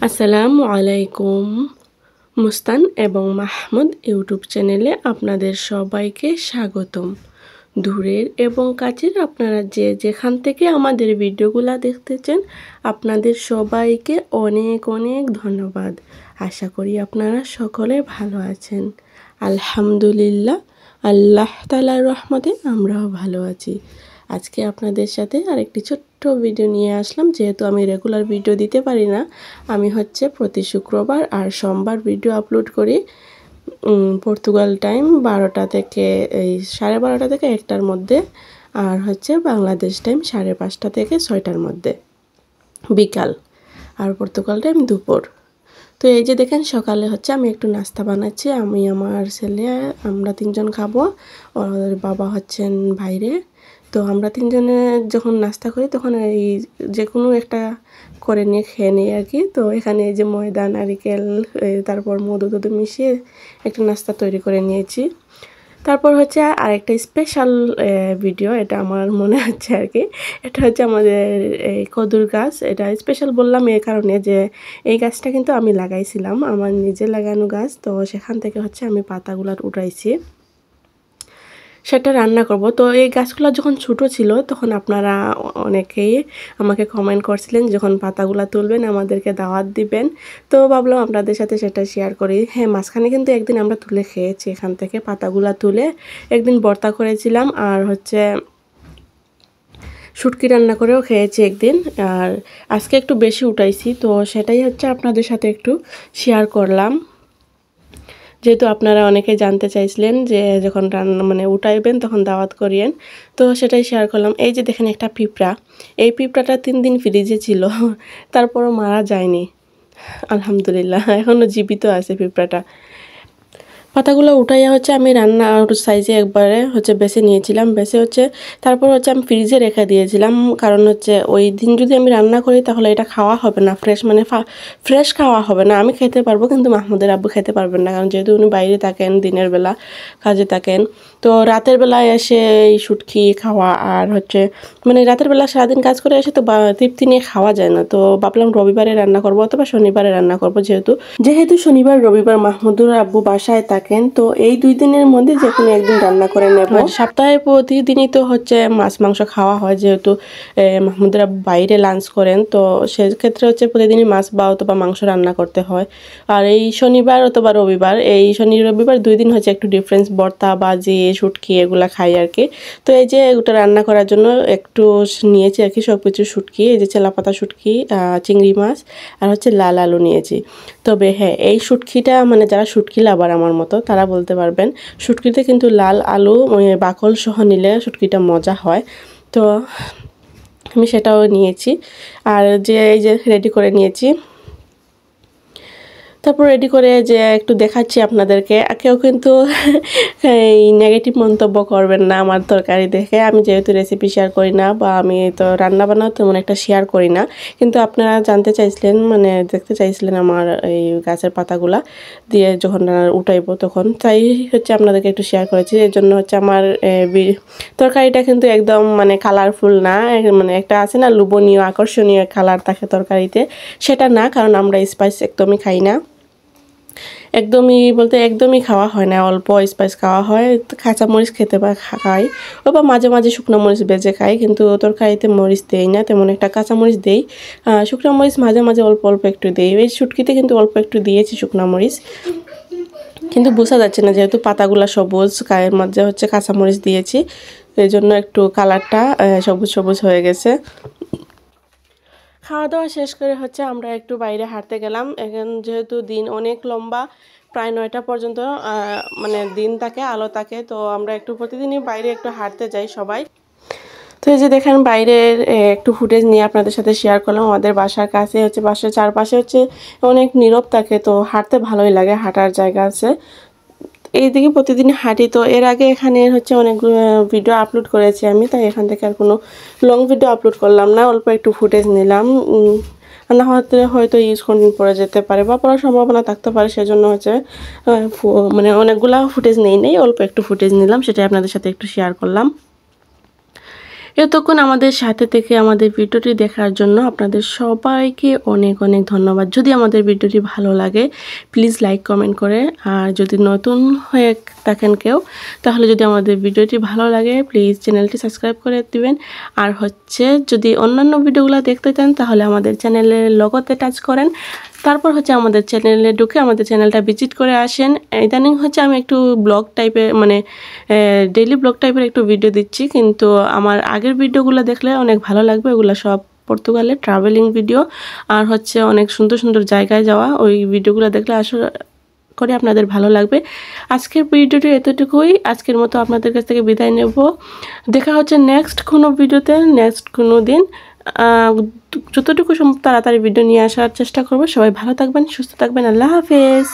আসসালামু আলাইকুম। মুস্তান এবং মাহমুদ ইউটিউব চ্যানেলে আপনাদের সবাইকে স্বাগতম। দূরের এবং কাছের আপনারা যে যেখান থেকে আমাদের ভিডিওগুলো দেখতেছেন আপনাদের সবাইকে অনেক অনেক ধন্যবাদ। আশা করি আপনারা সকলে ভালো আছেন। আলহামদুলিল্লাহ, আল্লাহ তাআলার রহমতে আমরাও ভালো আছি। আজকে আপনাদের সাথে আরেকটি ছোট্ট ভিডিও নিয়ে আসলাম। যেহেতু আমি রেগুলার ভিডিও দিতে পারি না, আমি প্রতি শুক্রবার আর সোমবার ভিডিও আপলোড করি। পর্তুগাল টাইম 12টা থেকে 12:30 থেকে 1টার মধ্যে, আর বাংলাদেশ টাইম 5:30 থেকে 6টার মধ্যে বিকাল, আর পর্তুগাল টাইম দুপুর। তো এই যে দেখেন, সকালে আমি একটু নাস্তা বানাচ্ছি। আমি আমার ছেলে আমরা 3জন খাবো। ওর বাবা বাইরে। তো আমরা 3জনে যখন নাস্তা করি তখন এই যে কোনো একটা করে নিয়ে খেয়ে নিই আর কি। তো এখানে এই যে ময়দা, নারিকেল, তারপর মধু মিশিয়ে একটা নাস্তা তৈরি করে নিয়েছি। তারপর আরেকটা স্পেশাল ভিডিও, এটা আমার মনে হচ্ছে আর কি। এটা আমাদের এই কদুর গাছ। এটা স্পেশাল বললাম এই কারণে যে এই গাছটা কিন্তু আমি লাগাইছিলাম, আমার নিজে লাগানো গাছ। তো সেখান থেকে আমি পাতাগুলো উঠাইছি, সেটা রান্না করব। তো এই গাছগুলো যখন ছোটো ছিল তখন আপনারা অনেকেই আমাকে কমেন্ট করছিলেন যখন পাতাগুলো তুলবেন আমাদেরকে দাওয়াত দিবেন। তো ভাবলাম আপনাদের সাথে সেটা শেয়ার করি। হ্যাঁ, মাঝখানে কিন্তু একদিন আমরা তুলে খেয়েছি, এখান থেকে পাতাগুলো তুলে একদিন ভর্তা করেছিলাম, আর শুটকি রান্না করেও খেয়েছি একদিন। আর আজকে একটু বেশি উঠাইছি, তো সেটাই আপনাদের সাথে একটু শেয়ার করলাম। যেহেতু আপনারা অনেকে জানতে চাইছিলেন যে যখন রান্না উঠাইবেন তখন দাওয়াত করিয়েন, তো সেটাই শেয়ার করলাম। এই যে দেখেন একটা পিঁপড়া, এই পিঁপড়াটা 3 দিন ফ্রিজে ছিল, তারপরও মারা যায়নি, আলহামদুলিল্লাহ এখনও জীবিত আছে পিঁপড়াটা। পাতাগুলো উঠাইয়া আমি রান্না সাইজে একবারে বেছে নিয়েছিলাম। বেছে তারপর আমি ফ্রিজে রেখে দিয়েছিলাম, কারণ ওই দিন যদি আমি রান্না করি তাহলে এটা খাওয়া হবে না, ফ্রেশ খাওয়া হবে না। আমি খেতে পারবো কিন্তু মাহমুদের আব্বু খেতে পারবেন না, কারণ যেহেতু উনি বাইরে থাকেন, দিনের বেলা কাজে থাকেন। তো রাতের বেলায় এসে এই শুটকি খাওয়া আর রাতের বেলা সারাদিন কাজ করে এসে তো তৃপ্তি নিয়ে খাওয়া যায় না। তো ভাবলাম রবিবারে রান্না করবো অথবা শনিবারে রান্না করবো, যেহেতু শনিবার রবিবার মাহমুদুর আব্বু বাসায় থাকেন। তো এই 2 দিনের মধ্যে যে কোনো একদিন রান্না করে নেব। সপ্তাহে প্রতিদিনই তো মাছ মাংস খাওয়া হয়, যেহেতু মাহমুদুর আব্বু বাইরে লাঞ্চ করেন। তো সেক্ষেত্রে প্রতিদিনই মাছ বা অথবা মাংস রান্না করতে হয়। আর এই শনিবার অথবা রবিবার, এই শনি রবিবার 2 দিন একটু ডিফারেন্স, ভর্তা, বাজি, শুটকি এগুলা খাই আর কি। তো এই যে ওটা রান্না করার জন্য একটু নিয়েছি আর কি সব কিছু। শুটকি, এই যে চেলাপাতা শুটকি, চিংড়ি মাছ, আর লাল আলু নিয়েছি। তবে হ্যাঁ, এই শুটকিটা যারা শুটকি লাভার আমার মতো তারা বলতে পারবেন, শুটকিতে কিন্তু লাল আলু বাকল সহ নিলে শুটকিটা মজা হয়। তো আমি সেটাও নিয়েছি, আর এই যে রেডি করে নিয়েছি। তারপর রেডি করে যে একটু দেখাচ্ছি আপনাদেরকে। কেউ কিন্তু এই নেগেটিভ মন্তব্য করবেন না আমার তরকারি দেখে। আমি যেহেতু রেসিপি শেয়ার করি না, বা আমি তো রান্না বান্নাও তেমন একটা শেয়ার করি না, কিন্তু আপনারা জানতে চাইছিলেন, দেখতে চাইছিলেন আমার এই গাছের পাতাগুলা দিয়ে যখন উঠাইবো তখন, তাই আপনাদেরকে একটু শেয়ার করেছি। এর জন্য আমার তরকারিটা কিন্তু একদম কালারফুল না, একটা আছে না লোভনীয় আকর্ষণীয় কালার থাকে তরকারিতে, সেটা না, কারণ আমরা স্পাইস একদমই খাই না। একদমই খাওয়া হয় না, অল্প স্পাইস খাওয়া হয়। কাঁচামরিচ খেতে খাই, বা মাঝে মাঝে শুকনো মরিচ বেজে খাই, কিন্তু তরকারিতে মরিচ দেই না তেমন একটা। কাঁচামরিচ দেই, শুকনো মরিচ মাঝে মাঝে অল্প অল্প একটু দেই। এই শুটকিতে কিন্তু অল্প একটু দিয়েছি শুকনো মরিচ, কিন্তু বোঝা যাচ্ছে না যেহেতু পাতাগুলা সবুজ, গায়ের মধ্যে কাঁচামরিচ দিয়েছি, এই জন্য একটু কালারটা সবুজ সবুজ হয়ে গেছে। খাওয়া দাওয়া শেষ করে আমরা একটু বাইরে হাঁটতে গেলাম। এখন যেহেতু দিন অনেক লম্বা, প্রায় 9টা পর্যন্ত দিন থাকে, আলো থাকে। তো আমরা একটু প্রতিদিনই বাইরে একটু হাঁটতে যাই সবাই। তো এই যে দেখেন বাইরের একটু ফুটেজ নিয়ে আপনাদের সাথে শেয়ার করলাম। আমাদের বাসার কাছে বাসার চারপাশে অনেক নীরব থাকে, তো হাঁটতে ভালোই লাগে, হাঁটার জায়গা আছে। এইদিকে প্রতিদিন হাঁটি। তো এর আগে এখানে অনেক ভিডিও আপলোড করেছি আমি, তাই এখান থেকে আর কোনো লং ভিডিও আপলোড করলাম না, অল্প একটু ফুটেজ নিলাম। না হয়তো ইউজ কন্টিনিউ পড়ে যেতে পারে বা পড়ার সম্ভাবনা থাকতে পারে, সেজন্য অনেকগুলা ফুটেজ নেই, অল্প একটু ফুটেজ নিলাম, সেটাই আপনাদের সাথে একটু শেয়ার করলাম। এতক্ষণ আমাদের সাথে থেকে আমাদের ভিডিওটি দেখার জন্য আপনাদের সবাইকে অনেক অনেক ধন্যবাদ। যদি আমাদের ভিডিওটি ভালো লাগে প্লিজ লাইক কমেন্ট করে, আর যদি নতুন হয়ে থাকেন কেউ তাহলে যদি আমাদের ভিডিওটি ভালো লাগে প্লিজ চ্যানেলটি সাবস্ক্রাইব করে দিবেন। আর হচ্ছে যদি অন্যান্য ভিডিওগুলো দেখতে চান তাহলে আমাদের চ্যানেলের লোগোতে টাচ করেন, তারপর হচ্ছে আমাদের চ্যানেলে ঢুকে আমাদের চ্যানেলটা ভিজিট করে আসেন। ইদানিং হচ্ছে আমি একটু ব্লগ টাইপের মানে ডেইলি ব্লগ টাইপের একটু ভিডিও দিচ্ছি, কিন্তু আমার আগের ভিডিওগুলো দেখলে অনেক ভালো লাগবে। ওগুলো সব পর্তুগালের ট্রাভেলিং ভিডিও, আর হচ্ছে অনেক সুন্দর সুন্দর জায়গায় যাওয়া। ওই ভিডিওগুলো দেখলে আসলে করে আপনাদের ভালো লাগবে। আজকের ভিডিওটি এতটুকুই, আজকের মতো আপনাদের কাছ থেকে বিদায় নেব। দেখা হচ্ছে নেক্সট কোনো ভিডিওতে, নেক্সট কোনো দিন। যতটুকু তাড়াতাড়ি ভিডিও নিয়ে আসার চেষ্টা করব। সবাই ভালো থাকবেন, সুস্থ থাকবেন। আল্লাহ হাফেজ।